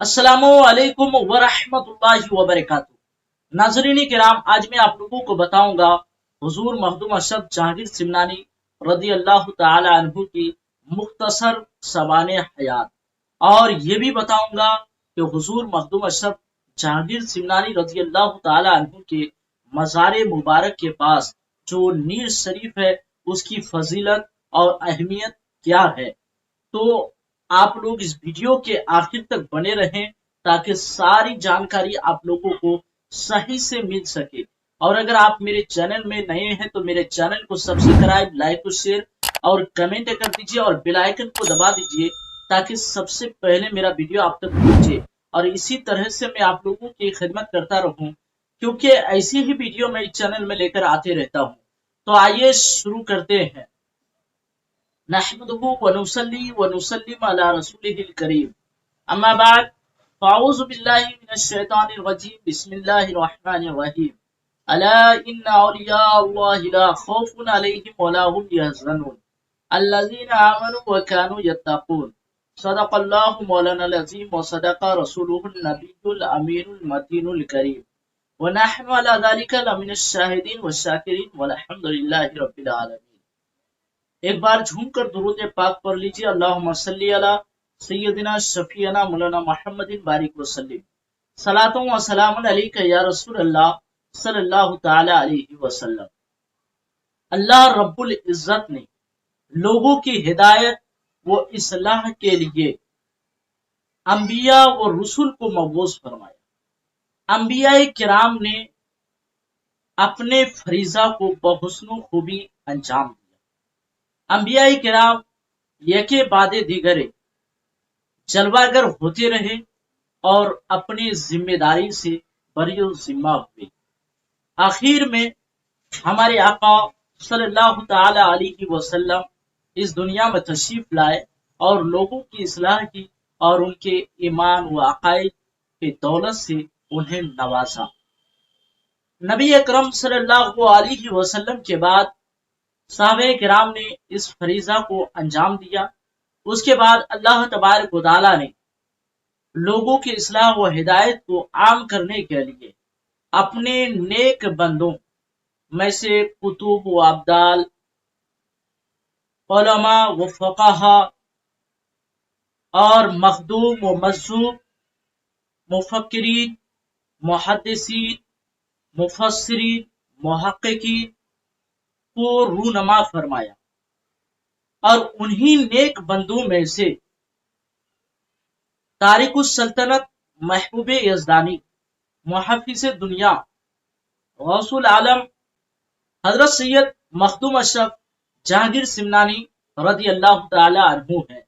السلام علیکم ورحمۃ اللہ وبرکاتہ۔ ناظرین کرام، آج میں آپ لوگوں کو بتاؤں گا حضور مخدوم اشرف جہانگیر سمنانی رضی اللہ تعالی عنہ کی مختصر سوانح حیات، اور یہ بھی بتاؤں گا کہ حضور مخدوم اشرف جہانگیر سمنانی رضی اللہ تعالی عنہ کے مزار مبارک کے پاس جو نیر شریف ہے اس کی فضیلت اور اہمیت کیا ہے۔ تو آپ لوگ اس ویڈیو کے آخر تک بنے رہیں تاکہ ساری جانکاری آپ لوگوں کو صحیح سے مل سکے۔ اور اگر آپ میرے چینل میں نئے ہیں تو میرے چینل کو سبسکرائب، لائک و شیئر اور کمنٹ کر دیجئے اور بیل آئیکن کو دبا دیجئے تاکہ سب سے پہلے میرا ویڈیو آپ تک پہنچے، اور اسی طرح سے میں آپ لوگوں کی خدمت کرتا رہوں، کیونکہ ایسی ہی ویڈیو میں اس چینل میں لے کر آتے رہتا ہوں۔ تو آئیے شروع کرتے ہیں۔ نحمده ونصلي ونسلم على رسوله الكريم، اما بعد، فاعوذ بالله من الشيطان الرجيم، بسم الله الرحمن الرحيم، الا ان اولیاء الله لا خوف عليهم ولا هم يحزنون الذين امنوا وكانوا يتقون، صدق الله مولانا العظيم وصدق رسوله النبي الامين المتين الكريم، ونحن على ذلك لمن الشاهدين والشاكرين والحمد لله رب العالمين۔ ایک بار جھوم کر درود پاک پڑھ لیجیے، اللہم صلی علی سیدنا شفیعنا مولانا محمد بارک وسلم، صلاۃ و سلام علیک یا رسول اللہ صلی اللہ تعالی علیہ وسلم۔ اللہ رب العزت نے لوگوں کی ہدایت و اصلاح کے لیے انبیاء و رسول کو مبعوث فرمایا۔ انبیاء کرام نے اپنے فریضہ کو بحسن و خوبی انجام دیا۔ انبیاء کرام یکے بعد دیگرے جلوہ گر ہوتے رہے اور اپنی ذمہ داری سے بری ذمہ ہوئے۔ آخر میں ہمارے آقا صلی اللہ تعالی علیہ وسلم اس دنیا میں تشریف لائے اور لوگوں کی اصلاح کی اور ان کے ایمان و عقائد کی دولت سے انہیں نوازا۔ نبی اکرم صلی اللہ علیہ وسلم کے بعد صحابہ کرام نے اس فریضہ کو انجام دیا۔ اس کے بعد اللہ تبارک و تعالی نے لوگوں کی اصلاح و ہدایت کو عام کرنے کے لیے اپنے نیک بندوں میں سے کتب و ابدال، علماء و فقہا اور مخدوم و مظلوم، مفکرین، محدثین، مفسرین، محققین کو رونما فرمایا، اور انہی نیک بندوں میں سے تارک السلطنت محبوب یزدانی، محفظ دنیا، غوث العالم حضرت سید مخدوم اشرف جہانگیر سمنانی رضی اللہ تعالی عنہ ہے۔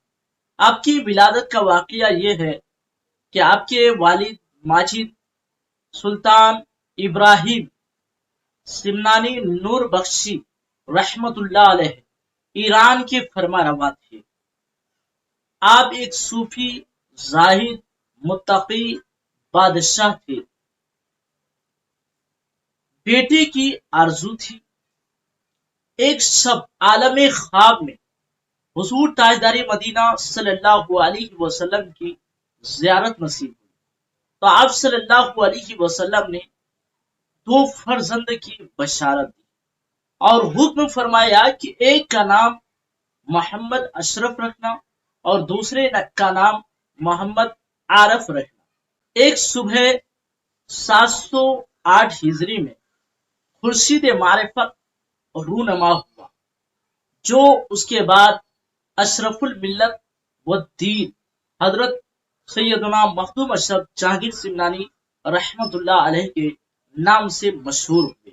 آپ کی ولادت کا واقعہ یہ ہے کہ آپ کے والد ماجد سلطان ابراہیم سمنانی نور بخشی رحمت اللہ علیہ ایران کے فرما روا تھے۔ آپ ایک صوفی، زاہد، متقی بادشاہ تھے۔ بیٹے کی آرزو تھی۔ ایک شب عالم خواب میں حضور تاجدار مدینہ صلی اللہ علیہ وسلم کی زیارت نصیب ہوئی، تو آپ صلی اللہ علیہ وسلم نے 2 فرزند کی بشارت دی اور حکم فرمایا کہ ایک کا نام محمد اشرف رکھنا اور دوسرے کا نام محمد عارف رکھنا۔ ایک صبح 708 ہجری میں خورشید معرفت رونما ہوا، جو اس کے بعد اشرف الملت والدین حضرت سیدنا مخدوم اشرف جہانگیر سمنانی رحمت اللہ علیہ کے نام سے مشہور ہوئے۔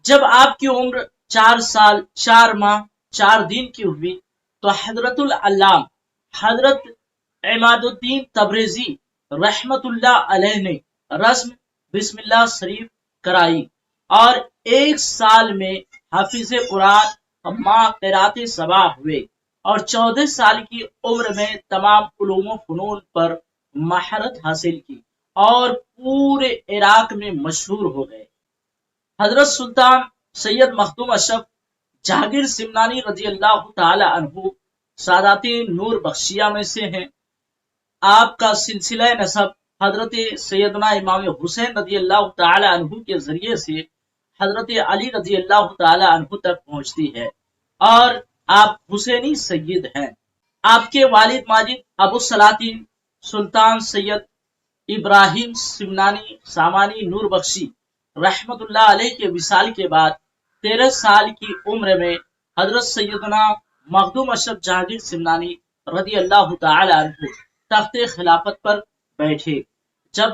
جب آپ کی عمر 4 سال 4 ماہ 4 دن کی ہوئی تو حضرت العلام حضرت عماد الدین تبریزی رحمت اللہ علیہ نے رسم بسم اللہ شریف کرائی، اور 1 سال میں حافظ قرآن ماں قرات سبا ہوئے، اور 14 سال کی عمر میں تمام علوم و فنون پر مہارت حاصل کی اور پورے عراق میں مشہور ہو گئے۔ حضرت سلطان سید مخدوم اشرف جہانگیر سمنانی رضی اللہ تعالی عنہ سادات نور بخشیہ میں سے ہیں۔ آپ کا سلسلہ نسب حضرت سیدنا امام حسین رضی اللہ تعالی عنہ کے ذریعے سے حضرت علی رضی اللہ تعالی عنہ تک پہنچتی ہے، اور آپ حسینی سید ہیں۔ آپ کے والد ماجد ابو السلاطین سلطان سید ابراہیم سامانی نور بخشی رحمت اللہ علیہ کے وصال کے بعد 13 سال کی عمر میں حضرت سیدنا مخدوم اشرف جہانگیر سمنانی رضی اللہ تعالی عنہ تخت خلافت پر بیٹھے۔ جب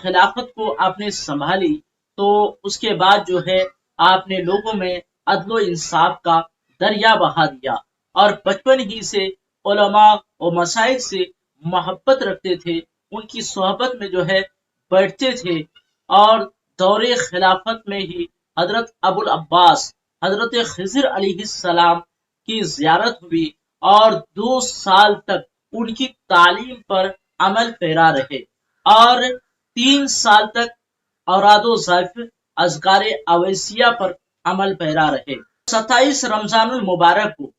خلافت کو آپ نے سنبھالی تو اس کے بعد جو ہے آپ نے لوگوں میں عدل و انصاف کا دریا بہا دیا، اور بچپن ہی سے علماء و مسائل سے محبت رکھتے تھے، ان کی صحبت میں جو ہے بیٹھتے تھے، اور دور خلافت میں ہی حضرت ابو العباس حضرت خضر علیہ السلام کی زیارت ہوئی، اور 2 سال تک ان کی تعلیم پر عمل پیرا رہے، اور 3 سال تک اوراد و ضعف اذکار اویسیہ پر عمل پیرا رہے۔ 27 رمضان المبارک کو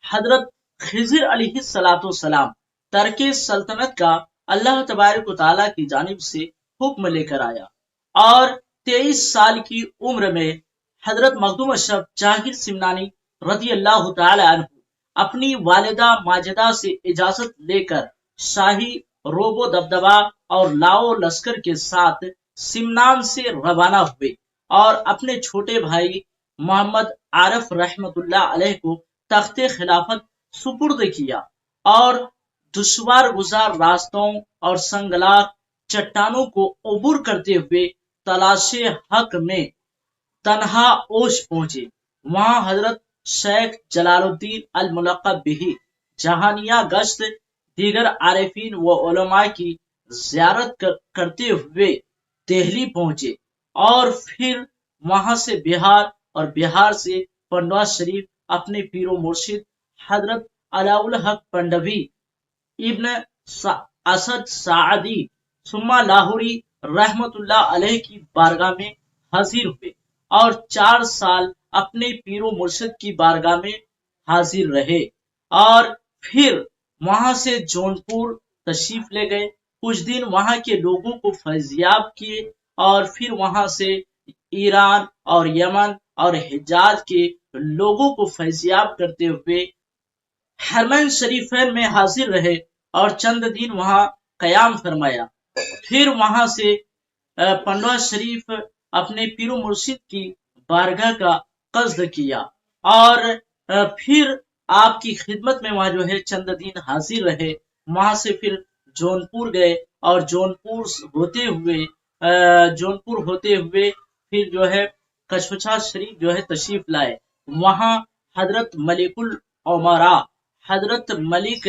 حضرت خضر علیہ السلام ترک سلطنت کا اللہ تبارک و تعالیٰ کی جانب سے حکم لے کر آیا، اور 23 سال کی عمر میں حضرت مخدوم اشرف جہانگیر سمنانی رضی اللہ تعالی عنہ اپنی والدہ ماجدہ سے اجازت لے کر شاہی روب و دبدبہ اور لاؤ لشکر کے ساتھ سمنان سے روانہ ہوئے، اور اپنے چھوٹے بھائی محمد عارف رحمت اللہ علیہ کو تخت خلافت سپرد کیا، اور دشوار گزار راستوں اور سنگلاخ چٹانوں کو عبور کرتے ہوئے تلاش حق میں تنہا اوش پہنچے۔ وہاں حضرت شیخ جلال الدین الملقب بہ جہانیہ گشت دیگر عارفین و علماء کی زیارت کرتے ہوئے دہلی پہنچے، اور پھر وہاں سے بہار، اور بہار سے پنڈوا شریف اپنے پیر و مرشد حضرت علاء الحق پنڈوی ابن اسد سعدی ثم لاہوری رحمت اللہ علیہ کی بارگاہ میں حاضر ہوئے، اور 4 سال اپنے پیر و مرشد کی بارگاہ میں حاضر رہے، اور پھر وہاں سے جونپور تشریف لے گئے، کچھ دن وہاں کے لوگوں کو فیضیاب کیے، اور پھر وہاں سے ایران اور یمن اور حجاز کے لوگوں کو فیضیاب کرتے ہوئے حرمین شریفین میں حاضر رہے، اور چند دن وہاں قیام فرمایا۔ پھر وہاں سے پنڈوا شریف اپنے پیر و مرشد کی بارگاہ کا قصد کیا، اور پھر آپ کی خدمت میں وہاں جو ہے چند دن حاضر رہے۔ وہاں سے پھر جونپور گئے، اور جونپور ہوتے ہوئے پھر جو ہے کشمشا شریف جو ہے تشریف لائے۔ وہاں حضرت ملک العمراء حضرت ملک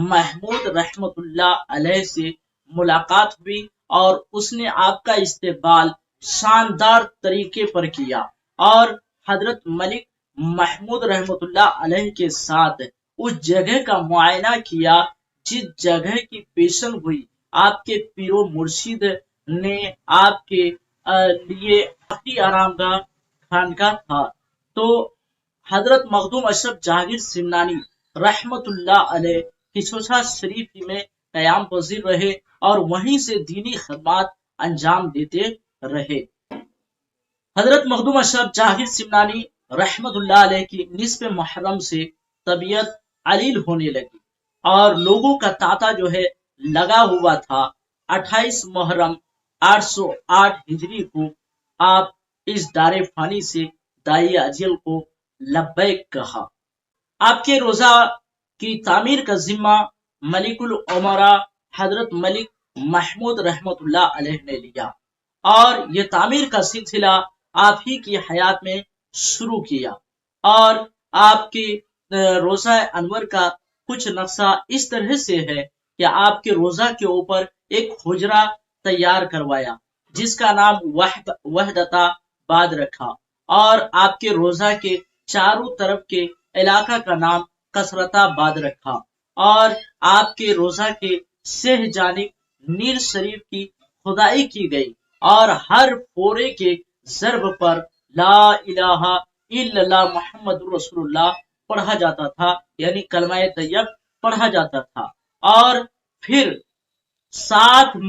محمود رحمت اللہ علیہ سے ملاقات ہوئی، اور اس نے آپ کا استقبال شاندار طریقے پر کیا، اور حضرت ملک محمود رحمت اللہ علیہ کے ساتھ اس جگہ کا معائنہ کیا جس جگہ کی پیشن ہوئی آپ کے پیر و مرشد نے آپ کے لیے آرام گاہ خانقاہ تھا۔ تو حضرت مخدوم اشرف جہانگیر سمنانی رحمت اللہ علیہ کشمشا شریف میں قیام پذیر رہے، اور وہیں سے دینی خدمات انجام دیتے رہے۔ حضرت مخدوم اشرف جہانگیر سمنانی رحمت اللہ علیہ کی نصف محرم سے طبیعت علیل ہونے لگی، اور لوگوں کا تانتا جو ہے لگا ہوا تھا۔ 28 محرم 808 ہجری کو آپ اس دار فانی سے دائی اجل کو لبیک کہا۔ آپ کے روزہ کی تعمیر کا ذمہ ملک العمراء حضرت ملک محمود رحمت اللہ علیہ نے لیا، اور یہ تعمیر کا سلسلہ آپ ہی کی حیات میں شروع کیا، اور آپ کے روزہ انور کا کچھ نقشہ اس طرح سے ہے کہ آپ کے روزہ کے اوپر ایک حجرہ تیار کروایا جس کا نام وحدتا باد رکھا، اور آپ کے روزہ کے چاروں طرف کے علاقہ کا نام کثرتا باد رکھا، اور آپ کے روزہ کے سہ جانب نیل شریف کی کھدائی کی گئی، اور ہر پورے کے ضرب پر لا الہ الا اللہ محمد رسول اللہ پڑھا جاتا تھا، یعنی کلمہ طیب پڑھا جاتا تھا، اور پھر 7